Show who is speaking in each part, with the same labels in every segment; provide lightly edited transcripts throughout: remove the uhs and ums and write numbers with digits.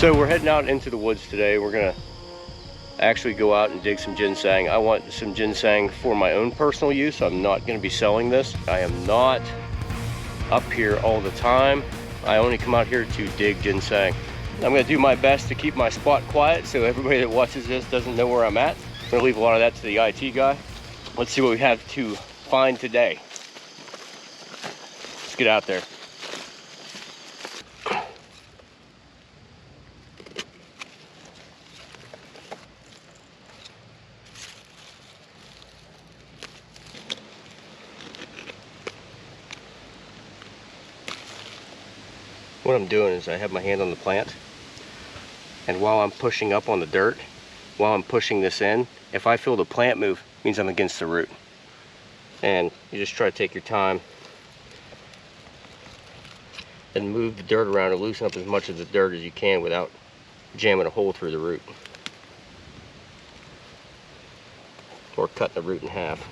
Speaker 1: So we're heading out into the woods today. We're gonna actually go out and dig some ginseng. I want some ginseng for my own personal use. I'm not gonna be selling this. I am not up here all the time. I only come out here to dig ginseng. I'm gonna do my best to keep my spot quiet so everybody that watches this doesn't know where I'm at. I'm gonna leave a lot of that to the IT guy. Let's see what we have to find today. Let's get out there. What I'm doing is I have my hand on the plant, and while I'm pushing up on the dirt, while I'm pushing this in, if I feel the plant move, it means I'm against the root. And you just try to take your time and move the dirt around and loosen up as much of the dirt as you can without jamming a hole through the root or cutting the root in half.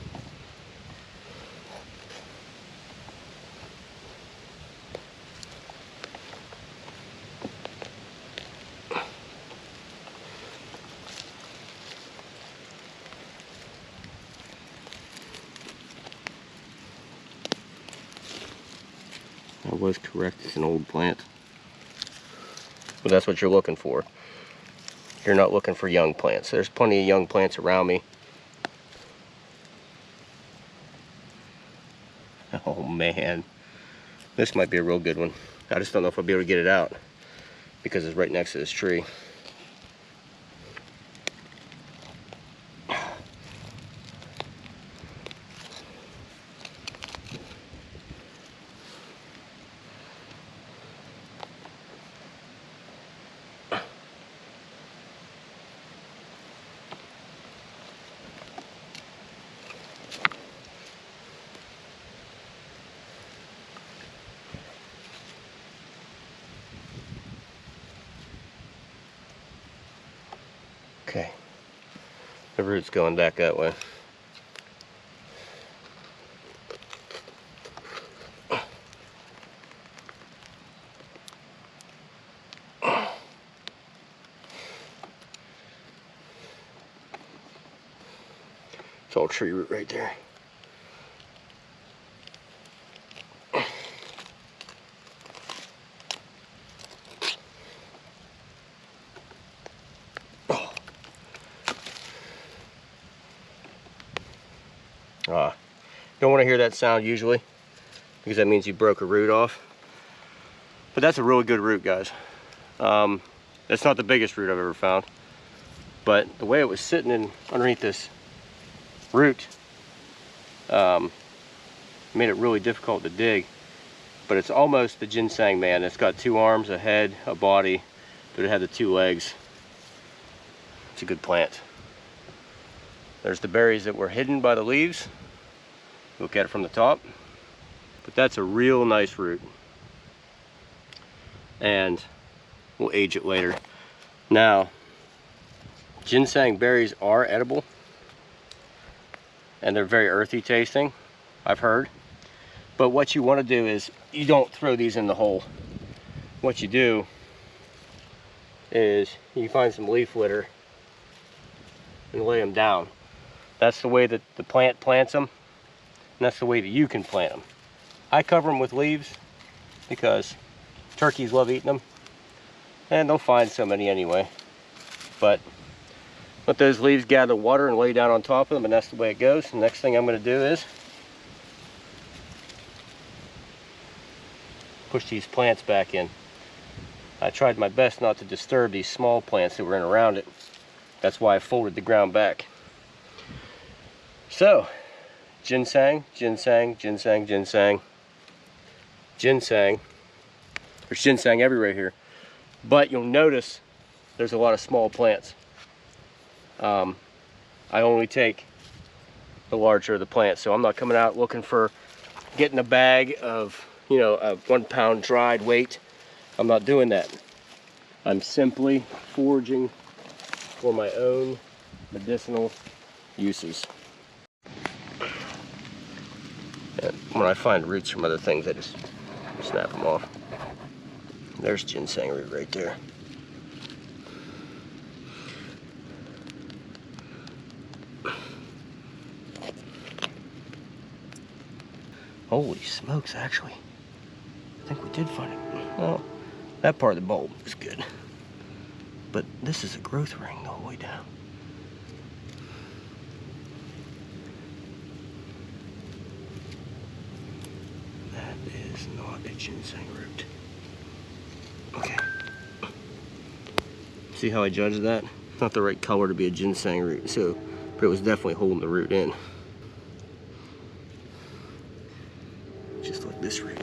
Speaker 1: I was correct, it's an old plant. But that's what you're looking for. You're not looking for young plants. There's plenty of young plants around me. Oh man, this might be a real good one. I just don't know if I'll be able to get it out because it's right next to this tree. Okay, the root's going back that way. It's all tree root right there. Don't want to hear that sound usually because that means you broke a root off. But that's a really good root, guys. That's not the biggest root I've ever found, but the way it was sitting in underneath this root made it really difficult to dig. But it's almost the ginseng man. It's got two arms, a head, a body, but it had the two legs. It's a good plant. There's the berries that were hidden by the leaves. Look at it from the top. But that's a real nice root. And we'll age it later. Now, ginseng berries are edible. And they're very earthy tasting, I've heard. But what you want to do is, you don't throw these in the hole. What you do is, you find some leaf litter and lay them down. That's the way that the plant plants them. And that's the way that you can plant them. I cover them with leaves because turkeys love eating them. And they'll find so many anyway. But let those leaves gather water and lay down on top of them, and that's the way it goes. The next thing I'm going to do is push these plants back in. I tried my best not to disturb these small plants that were in around it. That's why I folded the ground back. So, ginseng, ginseng, ginseng, ginseng, ginseng. There's ginseng everywhere here. But you'll notice there's a lot of small plants. I only take the larger of the plants, so I'm not coming out looking for getting a bag of, you know, a 1 pound dried weight. I'm not doing that. I'm simply foraging for my own medicinal uses. And when I find roots from other things, I just snap them off. There's ginseng root right there. Holy smokes, actually. I think we did find it. Well, that part of the bulb is good. But this is a growth ring the whole way down. That is not a ginseng root. Okay. See how I judged that? Not the right color to be a ginseng root, so, but it was definitely holding the root in. Just like this root.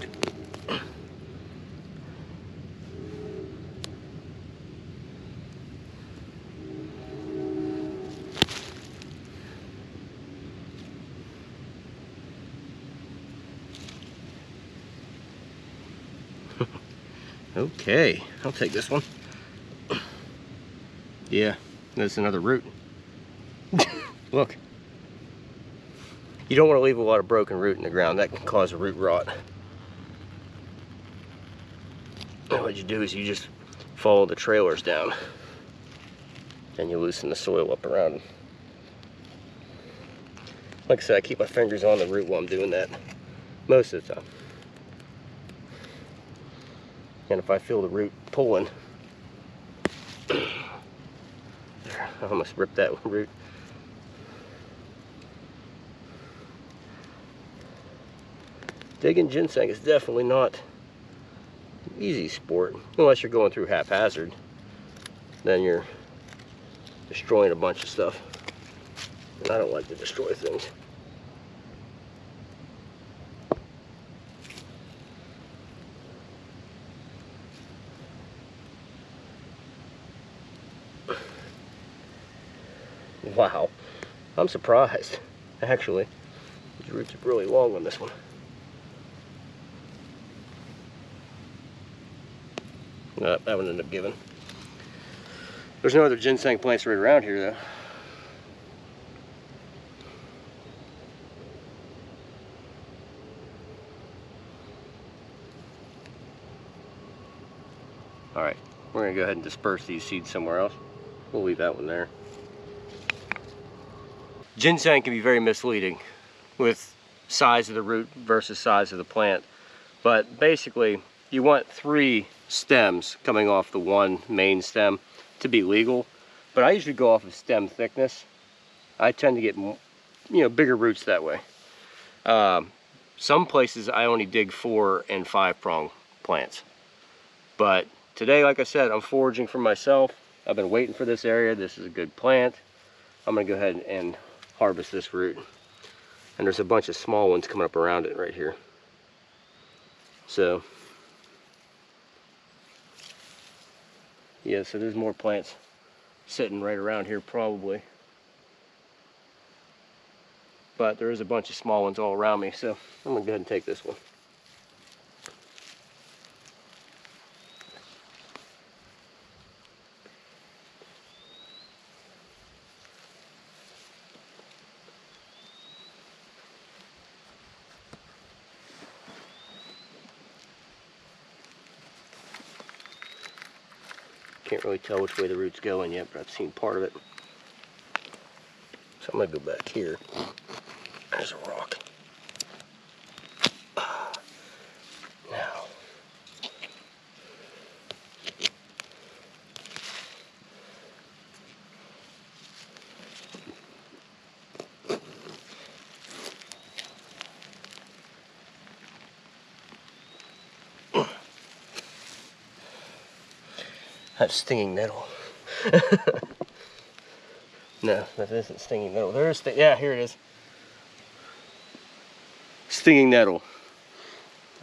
Speaker 1: Okay, I'll take this one. Yeah, that's another root. Look. You don't want to leave a lot of broken root in the ground. That can cause a root rot. And what you do is you just follow the trailers down and you loosen the soil up around them. Like I said, I keep my fingers on the root while I'm doing that most of the time. And if I feel the root pulling, there, I almost ripped that root. Digging ginseng is definitely not an easy sport, unless you're going through haphazard. Then you're destroying a bunch of stuff. And I don't like to destroy things. Wow, I'm surprised. Actually, these roots are really long on this one. That one ended up giving. There's no other ginseng plants right around here though. Alright, we're going to go ahead and disperse these seeds somewhere else. We'll leave that one there. Ginseng can be very misleading with size of the root versus size of the plant. But basically, you want 3 stems coming off the one main stem to be legal. But I usually go off of stem thickness. I tend to get, bigger roots that way. Some places I only dig 4 and 5 prong plants. But today, like I said, I'm foraging for myself. I've been waiting for this area. This is a good plant. I'm gonna go ahead and harvest this root. And there's a bunch of small ones coming up around it right here. So, yeah, so there's more plants sitting right around here probably. But there is a bunch of small ones all around me, so I'm gonna go ahead and take this one. Can't really tell which way the root's going yet, but I've seen part of it. So I'm gonna go back here. There's a rock. Now, that's stinging nettle. No, that isn't stinging nettle. There's yeah, here it is. Stinging nettle.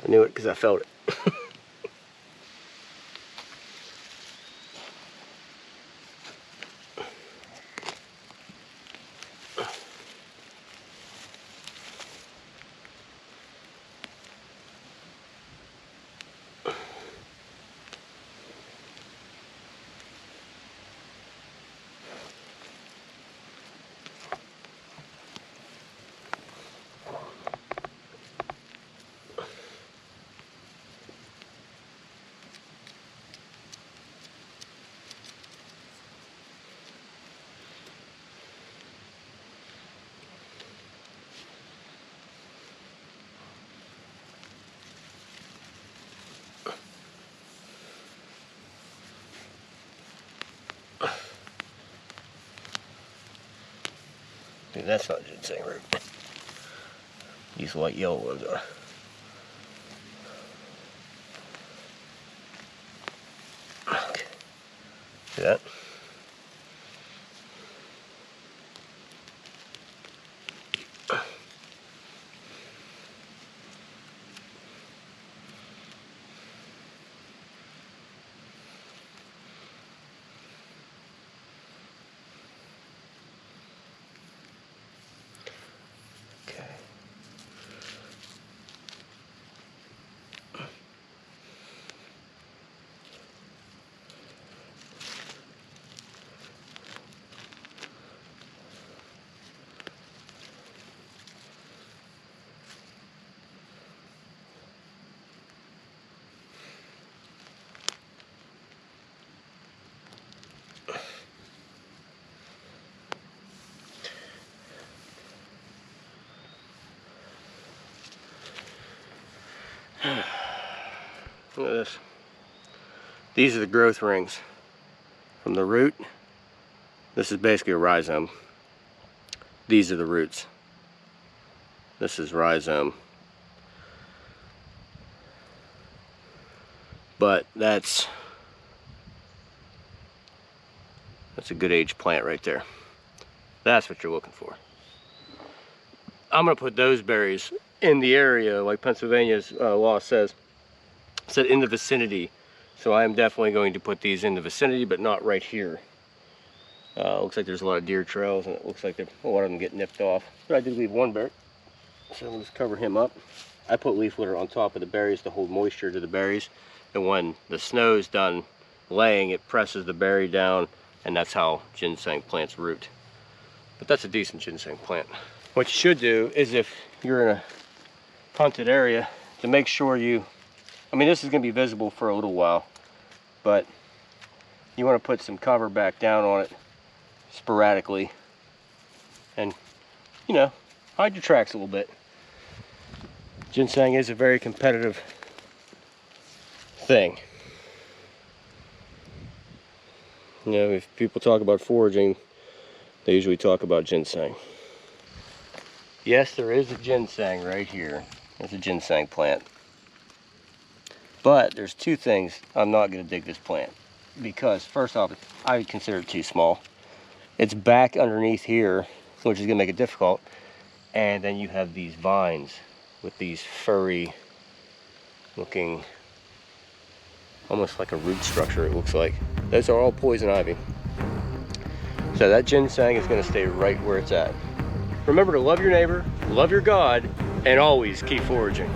Speaker 1: I knew it because I felt it. That's not ginseng root. These white yellow ones are. Okay. See that? Look at this. These are the growth rings from the root. This is basically a rhizome. These are the roots. This is rhizome. But that's a good age plant right there. That's what you're looking for. I'm gonna put those berries in the area, like Pennsylvania's law says in the vicinity. So I am definitely going to put these in the vicinity, but not right here. Looks like there's a lot of deer trails, and it looks like a lot of them get nipped off. But I did leave one berry, so we'll just cover him up. I put leaf litter on top of the berries to hold moisture to the berries, and when the snow's done laying, it presses the berry down, and that's how ginseng plants root. But that's a decent ginseng plant. What you should do is, if you're in a hunted area, to make sure I mean, this is going to be visible for a little while, but you want to put some cover back down on it sporadically, and, you know, hide your tracks a little bit. Ginseng is a very competitive thing. You know, if people talk about foraging, they usually talk about ginseng. Yes, there is a ginseng right here. There's a ginseng plant. But there's two things I'm not going to dig this plant. Because first off, I would consider it too small. It's back underneath here, which is going to make it difficult. And then you have these vines with these furry looking, almost like a root structure, it looks like. Those are all poison ivy. So that ginseng is going to stay right where it's at. Remember to love your neighbor, love your God, and always keep foraging.